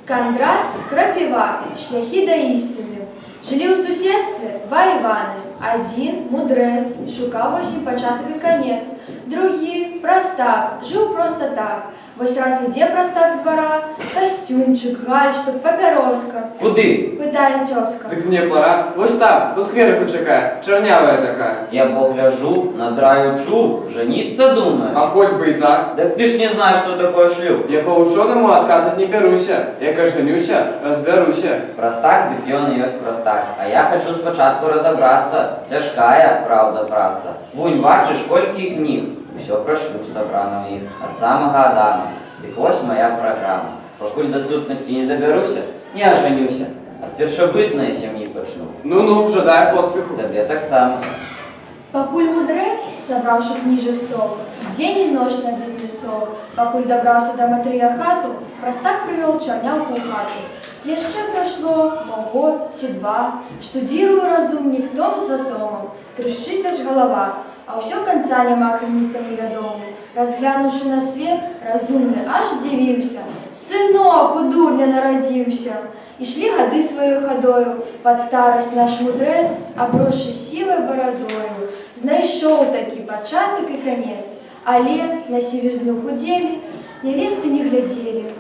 Кандрат, крапива, шляхи до истины. Жили у суседстве два Иваны. Один мудрец, шукал восемь початок и конец. Другий простак, жил просто так. Вось раз іде простак з двора, костюмчик, гальштук, папіроска. Куди? Питає тьоска. Так мне пора. Ось там, у скверику чекає, чернявая такая. Я погляжу, надраю чуб, жениться думаешь? А хоть бы и так. Да ты ж не знаешь, что такое шлюб. Я по ученому отказать не беруся. Як оженюся, разберуся. Простак, дык ён і ёсць простак. А я хочу спочатку разобраться. Тяжкая, правда, праца. Вунь, бачиш, колькі кніг. Усё про шлюб собрано в них, от самого Адама. Дык вось моя программа. Покуль до сутности не доберуся, не оженюся. От першобытной семьи почну. Ну-ну, жадаю поспеху. Тебе так само. Покуль мудрец, собравши книжек стол, день и ночь над ним писал. Покуль добрался до матриархату, простак привел чернявку в хату. Еще прошло, год, ці два, штудирую разумник том за томом, трещить аж голова, а ўсё конца няма крыніцам невядомым. Разглянуўшы на свет, разумны аж дзівіўся. Сынок у дурня нарадзіўся. Ішлі гады сваёй хадою, пад старасць наш мудрэц, абросшы сівай барадою, знайшоў такі пачатак і канец, але на сівізну кудзелі, нявесты не глядзелі.